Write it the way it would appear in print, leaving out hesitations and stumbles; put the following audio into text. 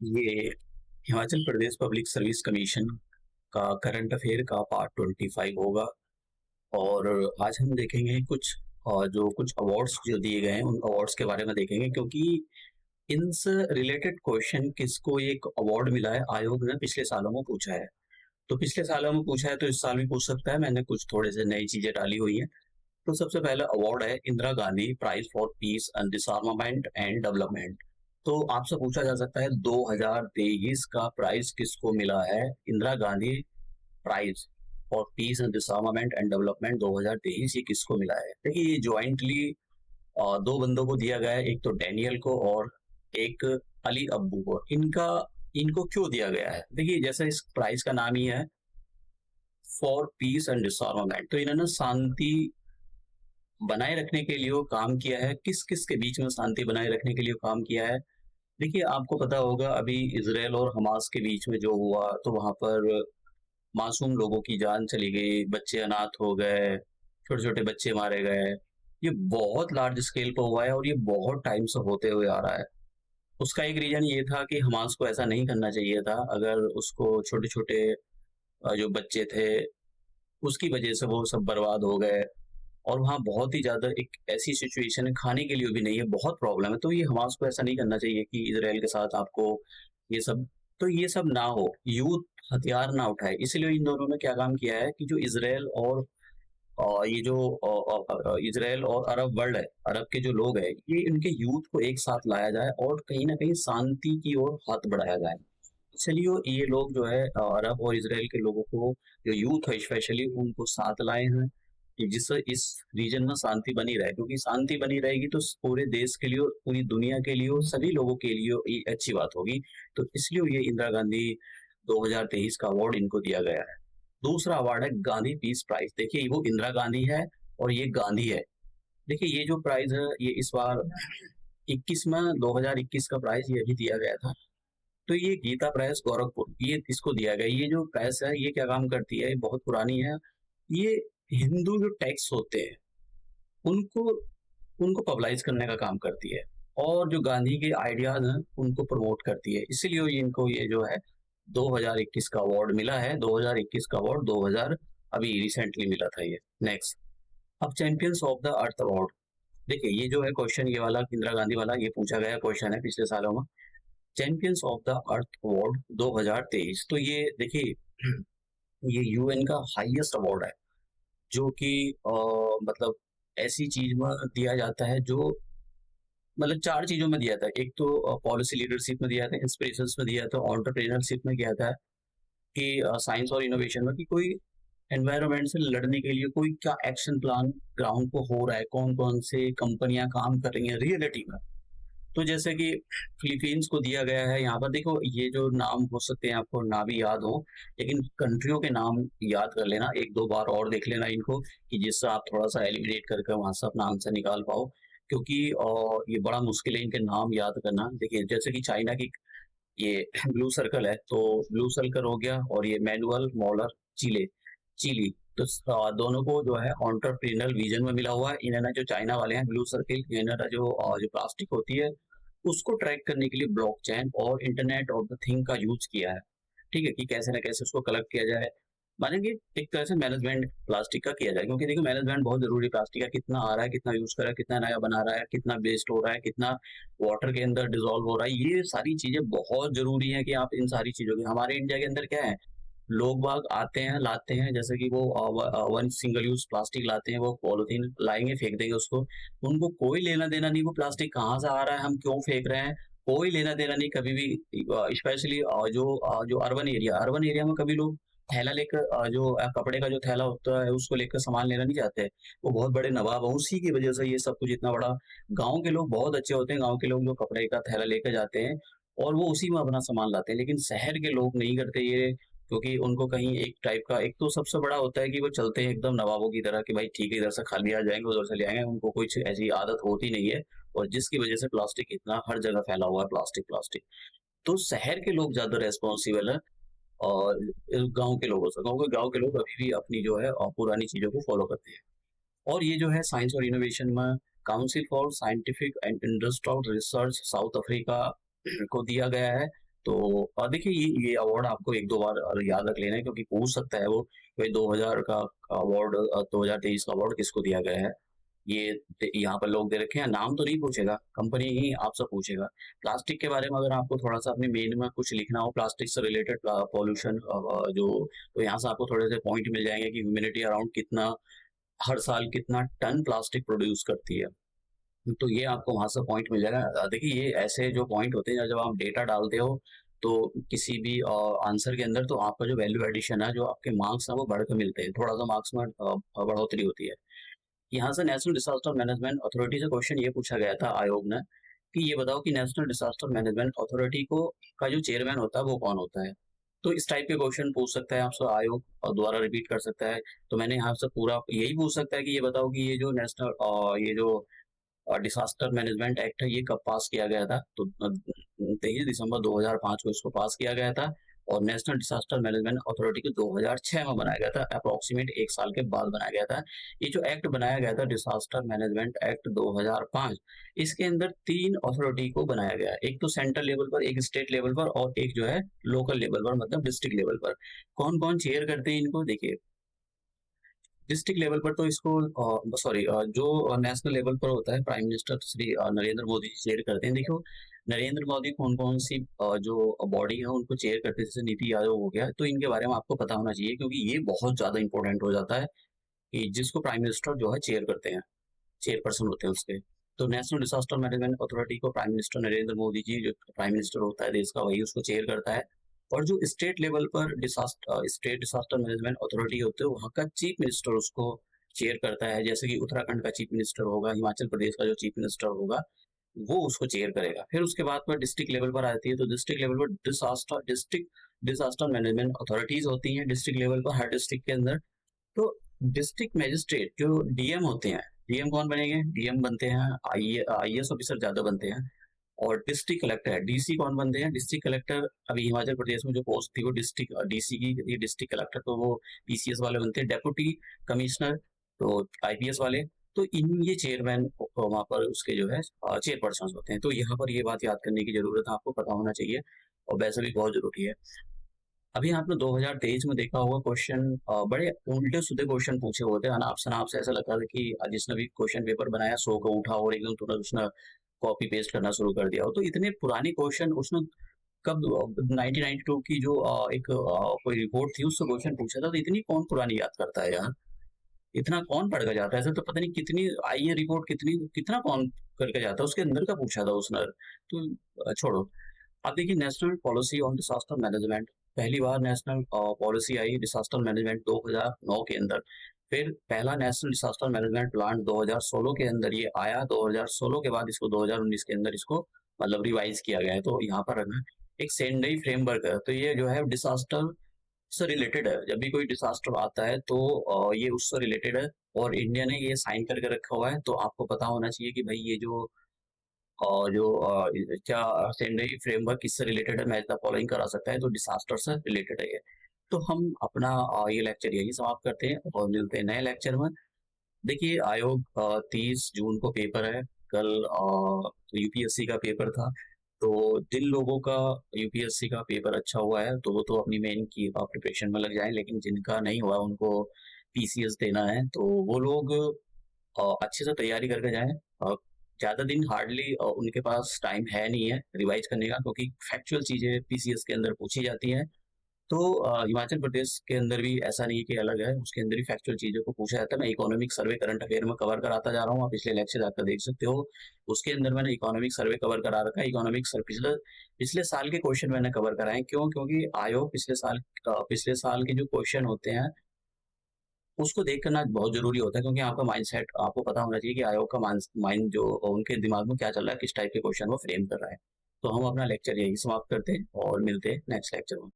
ये Himachal Pradesh public service commission का current affair का पार्ट 25 होगा। और आज हम देखेंगे कुछ जो कुछ अवार्ड्स जो दिए गए हैं उन अवार्ड्स के बारे में देखेंगे, क्योंकि इनसे रिलेटेड क्वेश्चन किसको एक अवार्ड मिला है आयोग ने पिछले सालों में पूछा है। तो पिछले सालों में पूछा है तो इस साल भी पूछ सकता है। मैंने कुछ थोड़े से नई चीजें डाली हुई हैं। तो सबसे पहला अवार्ड है Indira Gandhi prize for peace and disarmament and development. तो आपसे पूछा जा सकता है 2023 का प्राइज किसको मिला है। Indira Gandhi prize for peace and disarmament and development 2023 ये किसको मिला है। देखिए, ये ज्वाइंटली दो बंदों को दिया गया है, एक तो डैनियल को और एक अली अब्बू को। इनको क्यों दिया गया है? देखिए, जैसा इस प्राइज का नाम ही है फॉर पीस एंड डिसआर्मामेंट, तो इन्होंने शांति बनाए रखने के लिए काम किया है। किस किस के बीच में शांति बनाए रखने के लिए काम किया है? देखिए, आपको पता होगा अभी इसराइल और हमास के बीच में जो हुआ, तो वहां पर मासूम लोगों की जान चली गई, बच्चे अनाथ हो गए, छोटे छोटे बच्चे मारे गए। ये बहुत लार्ज स्केल पर हुआ है और ये बहुत टाइम से होते हुए आ रहा है। उसका एक रीजन ये था कि हमास को ऐसा नहीं करना चाहिए था। अगर उसको छोटे छोटे जो बच्चे थे उसकी वजह से वो सब बर्बाद हो गए, और वहाँ बहुत ही ज्यादा एक ऐसी सिचुएशन है, खाने के लिए भी नहीं है, बहुत प्रॉब्लम है। तो ये हमास को ऐसा नहीं करना चाहिए कि इसराइल के साथ आपको ये सब, तो ये सब ना हो, यूथ हथियार ना उठाए। इसलिए इन दोनों ने क्या काम किया है कि जो इसराइल और ये जो इसराइल और अरब वर्ल्ड है, अरब के जो लोग हैं, ये इनके यूथ को एक साथ लाया जाए और कहीं ना कहीं शांति की ओर हाथ बढ़ाया जाए। चलिए, ये लोग जो है अरब और इसराइल के लोगों को, जो यूथ है स्पेशली, उनको साथ लाए हैं कि जिससे इस रीजन में शांति बनी रहे। क्योंकि शांति बनी रहेगी तो पूरे देश के लिए, पूरी दुनिया के लिए, सभी लोगों के लिए ये अच्छी बात होगी। तो इसलिए ये इंदिरा गांधी 2023 का अवार्ड इनको दिया गया है। दूसरा अवार्ड है गांधी पीस प्राइज। देखिए, वो इंदिरा गांधी है और ये गांधी है। देखिए, ये जो प्राइज है ये इस बार 21 में 2021 का प्राइज ये भी दिया गया था। तो ये गीता प्रेस गोरखपुर, ये इसको दिया गया। ये जो प्रेस है ये क्या काम करती है, ये बहुत पुरानी है। ये हिंदू जो टेक्स्ट होते हैं उनको उनको पब्लाइज करने का काम करती है, और जो गांधी के आइडियाज हैं उनको प्रमोट करती है। इसीलिए इनको ये जो है 2021 का अवार्ड मिला है। 2021 का अवार्ड 2000 अभी रिसेंटली मिला था ये। नेक्स्ट, अब champions of the earth award. देखिए, ये जो है क्वेश्चन, ये वाला इंदिरा गांधी वाला, ये पूछा गया क्वेश्चन है पिछले सालों में। Champions of the earth award 2023, तो ये देखिए ये यूएन का हाईएस्ट अवार्ड है, जो कि मतलब ऐसी चीज में दिया जाता है जो, मतलब चार चीजों में दिया था। एक तो पॉलिसी लीडरशिप में दिया था, इंस्पिरेशन में दिया था, ऑन्टरप्रेन्योरशिप में किया था, कि साइंस और इनोवेशन में, कि कोई एनवायरनमेंट से लड़ने के लिए कोई क्या एक्शन प्लान ग्राउंड को हो रहा है, कौन कौन से कंपनियां काम कर रही हैं रियलिटी में। तो जैसे कि फिलीपींस को दिया गया है। यहाँ पर देखो, ये जो नाम हो सकते हैं आपको ना भी याद हो, लेकिन कंट्रियों के नाम याद कर लेना, एक दो बार और देख लेना इनको, कि जिससे आप थोड़ा सा एलिमिनेट करके वहां से अपना आंसर निकाल पाओ। क्योंकि ये बड़ा मुश्किल है इनके नाम याद करना। देखिए, जैसे कि चाइना की ये ब्लू सर्कल है, तो ब्लू सर्कल हो गया, और ये मैनुअल मॉलर चिले चिली। तो दोनों को जो है ऑन्टरप्रीनल विजन में मिला हुआ है। इन्होंने जो चाइना वाले हैं ब्लू सर्कल, इन्होंने जो प्लास्टिक होती है उसको ट्रैक करने के लिए ब्लॉकचेन और इंटरनेट ऑफ द थिंग का यूज किया है। ठीक है, कि कैसे ना कैसे उसको कलेक्ट किया जाए, माने कि एक तरह से मैनेजमेंट प्लास्टिक का किया जाए। क्योंकि देखो, मैनेजमेंट बहुत जरूरी है। प्लास्टिक का कितना आ रहा है, कितना यूज कर रहा है, कितना नया बना रहा है, कितना वेस्ट हो रहा है, कितना वाटर के अंदर डिजोल्व हो रहा है, ये सारी चीजें बहुत जरूरी है कि आप इन सारी चीजों की। हमारे इंडिया के अंदर क्या है, लोग बाग आते हैं, लाते हैं, जैसे कि वो वन सिंगल यूज प्लास्टिक लाते हैं, वो पॉलिथीन लाएंगे, फेंक देंगे उसको। उनको कोई लेना देना नहीं वो प्लास्टिक कहाँ से आ रहा है, हम क्यों फेंक रहे हैं, कोई लेना देना नहीं कभी भी। स्पेशली जो अर्बन एरिया में कभी लोग थैला लेकर, जो कपड़े का जो थैला होता है उसको लेकर सामान लेना नहीं चाहते। वो बहुत बड़े नवाब हैं, उसी की वजह से ये सब कुछ इतना बड़ा। गाँव के लोग बहुत अच्छे होते हैं, गाँव के लोग जो कपड़े का थैला लेकर जाते हैं और वो उसी में अपना सामान लाते हैं। लेकिन शहर के लोग नहीं करते ये, क्योंकि उनको कहीं एक टाइप का, एक तो सबसे बड़ा होता है कि वो चलते हैं एकदम नवाबों की तरह, कि भाई ठीक है, इधर से खाली आ जाएंगे, उधर से ले आएंगे। उनको कोई ऐसी आदत होती नहीं है, और जिसकी वजह से प्लास्टिक इतना हर जगह फैला हुआ है, प्लास्टिक प्लास्टिक। तो शहर के लोग ज्यादा रेस्पॉन्सिबल है, और गाँव के लोगों से, गाँव के लोग अभी भी अपनी जो है पुरानी चीजों को फॉलो करते हैं। और ये जो है साइंस और इनोवेशन में council for scientific and industrial research south Africa को दिया गया है। तो देखिए ये अवार्ड आपको 1-2 बार याद रख लेना है, क्योंकि पूछ सकता है वो भाई 2000 का अवार्ड 2023 का अवार्ड किसको दिया गया है। ये यहाँ पर लोग दे रखे हैं, नाम तो नहीं पूछेगा, कंपनी ही आपसे पूछेगा। प्लास्टिक के बारे में अगर आपको थोड़ा सा अपने मेन में कुछ लिखना हो प्लास्टिक से रिलेटेड पॉल्यूशन जो, तो यहाँ से आपको थोड़े से पॉइंट मिल जाएंगे कि ह्यूमिडिटी अराउंड कितना, हर साल कितना टन प्लास्टिक प्रोड्यूस करती है। तो ये आपको वहां से पॉइंट मिल जाएगा। देखिए ये ऐसे जो पॉइंट होते हैं जब आप डेटा डालते हो तो किसी भी आंसर के अंदर, तो आपका जो वैल्यू एडिशन है, जो आपके मार्क्स हैं वो बढ़ के मिलते हैं, थोड़ा सा मार्क्स में बढ़ोतरी होती है। यहाँ से नेशनल डिसास्टर मैनेजमेंट अथॉरिटी से क्वेश्चन ये पूछा गया था आयोग ने कि ये बताओ कि नेशनल डिसास्टर मैनेजमेंट अथॉरिटी को का जो चेयरमैन होता है वो कौन होता है। तो इस टाइप के क्वेश्चन पूछ सकता है आपसे आयोग, और दोबारा रिपीट कर सकता है। तो मैंने यहाँ से पूरा यही पूछ सकता है कि ये बताओ कि ये जो नेशनल ये जो डिसास्टर मैनेजमेंट एक्ट है ये कब पास किया गया था। तो 23 दिसंबर 2005 को इसको पास किया गया था, और नेशनल डिसास्टर मैनेजमेंट अथॉरिटी को 2006 में बनाया गया था, अप्रोक्सीमेट 1 साल के बाद बनाया गया था। ये जो एक्ट बनाया गया था डिसास्टर मैनेजमेंट एक्ट 2005, इसके अंदर 3 अथॉरिटी को बनाया गया है, एक तो सेंट्रल लेवल पर, एक स्टेट लेवल पर, और एक जो है लोकल लेवल पर, मतलब डिस्ट्रिक्ट लेवल पर। कौन कौन चेयर करते हैं इनको, देखिए डिस्ट्रिक्ट लेवल पर तो इसको सॉरी जो नेशनल लेवल पर होता है prime minister Shri Narendra Modi ji chair करते हैं। देखो नरेंद्र मोदी कौन कौन सी जो बॉडी है उनको चेयर करते हैं, जैसे नीति आयोग हो गया, तो इनके बारे में आपको पता होना चाहिए, क्योंकि ये बहुत ज्यादा इंपॉर्टेंट हो जाता है कि जिसको प्राइम मिनिस्टर जो है चेयर करते हैं, चेयरपर्सन होते हैं उसके। तो नेशनल डिसास्टर मैनेजमेंट अथॉरिटी को प्राइम मिनिस्टर नरेंद्र मोदी जी, जो प्राइम मिनिस्टर होता है देश का, वही उसको चेयर करता है। और जो स्टेट लेवल पर स्टेट डिसास्टर मैनेजमेंट अथॉरिटी होते हैं, वहाँ का चीफ मिनिस्टर उसको चेयर करता है। जैसे कि उत्तराखंड का चीफ मिनिस्टर होगा, हिमाचल प्रदेश का जो चीफ मिनिस्टर होगा वो उसको चेयर करेगा। फिर उसके बाद में डिस्ट्रिक्ट लेवल पर आती है, तो डिस्ट्रिक्ट लेवल पर डिसास्टर मैनेजमेंट अथॉरिटीज होती हैं डिस्ट्रिक्ट लेवल पर, हर डिस्ट्रिक्ट के अंदर। तो डिस्ट्रिक्ट मजिस्ट्रेट जो डीएम होते हैं, डीएम कौन बनेंगे, डीएम बनते हैं आईएएस ऑफिसर ज्यादा बनते हैं। और डिस्ट्रिक्ट कलेक्टर है, डीसी कौन बनते हैं, डिस्ट्रिक्ट कलेक्टर अभी हिमाचल प्रदेश में जो पोस्ट थी वो डिस्ट्रिक्ट डीसी की थी, डिस्ट्रिक्ट कलेक्टर, तो वो पीसीएस वाले बनते हैं। डेप्यूटी कमिश्नर तो आईपीएस वाले। तो इन ये चेयरमैन वहां पर उसके जो है चेयरपर्सन होते हैं। तो यहाँ पर ये बात याद करने की जरूरत है, आपको पता होना चाहिए, और वैसे भी बहुत जरूरी है। अभी आपने 2023 में देखा होगा क्वेश्चन, बड़े उल्टे सीधे क्वेश्चन पूछे हुए थे, अनाप शनाप से, ऐसा लगता था कि जिसने भी क्वेश्चन पेपर बनाया सो को उठा और एकदम तुरंत उसने कॉपी पेस्ट करना शुरू कर दिया हो। तो इतने पुराने क्वेश्चन उसने कब 1992 की जो कोई रिपोर्ट थी उससे क्वेश्चन पूछा था। तो इतनी कौन पुरानी याद करता है यार, इतना कौन पढ़ कर जाता है, ऐसे तो पता नहीं कितनी आई है रिपोर्ट, कितनी कितना कौन करके जाता है, उसके अंदर का पूछा था उसने। तो छोड़ो। अब देखिए national policy on disaster management, पहली बार नेशनल पॉलिसी आई डिसास्टर मैनेजमेंट 2009 के अंदर। फिर पहला नेशनल डिसास्टर मैनेजमेंट प्लान 2016 के अंदर ये आया, 2016 के बाद इसको 2019 के अंदर इसको मतलब रिवाइज किया गया है। तो यहाँ पर है एक सेंडई फ्रेमवर्क है, तो ये जो है डिसास्टर से रिलेटेड है। जब भी कोई डिसास्टर आता है तो ये उससे रिलेटेड है, और इंडिया ने ये साइन करके रखा हुआ है। तो आपको पता होना चाहिए कि भाई ये जो क्या सेंडई फ्रेमवर्क किससे रिलेटेड है, मैच द फॉलोइंग करा सकता है, तो डिसास्टर से रिलेटेड है ये। तो हम अपना ये लेक्चर यही समाप्त करते हैं और मिलते हैं नए लेक्चर में। देखिए आयोग 30 जून को पेपर है, कल यूपीएससी का पेपर था। तो जिन लोगों का यूपीएससी का पेपर अच्छा हुआ है तो वो तो अपनी मेन की प्रिपरेशन में लग जाएं, लेकिन जिनका नहीं हुआ उनको पीसीएस देना है, तो वो लोग अच्छे से तैयारी करके जाएं। ज्यादा दिन हार्डली उनके पास टाइम है नहीं है रिवाइज करने का, क्योंकि फैक्चुअल चीजें पीसीएस के अंदर पूछी जाती हैं। तो हिमाचल प्रदेश के अंदर भी ऐसा नहीं कि अलग है, उसके अंदर भी फैक्चुअल चीजों को पूछा जाता है। मैं इकोनॉमिक सर्वे करंट अफेयर में कवर कराता जा रहा हूँ, आप पिछले लेक्चर जाकर देख सकते हो। उसके अंदर मैंने इकोनॉमिक सर्वे कवर करा रखा है। इकोनॉमिक सर्वे पिछले साल के क्वेश्चन मैंने कवर कराए, क्यों, क्योंकि आयोग पिछले साल के जो क्वेश्चन होते हैं उसको देख करना बहुत जरूरी होता है, क्योंकि आपका माइंड सेट आपको पता होना चाहिए कि आयोग का माइंड जो उनके दिमाग में क्या चल रहा है, किस टाइप के क्वेश्चन वो फ्रेम कर रहा है। तो हम अपना लेक्चर यही समाप्त करते हैं और मिलते हैं नेक्स्ट लेक्चर में।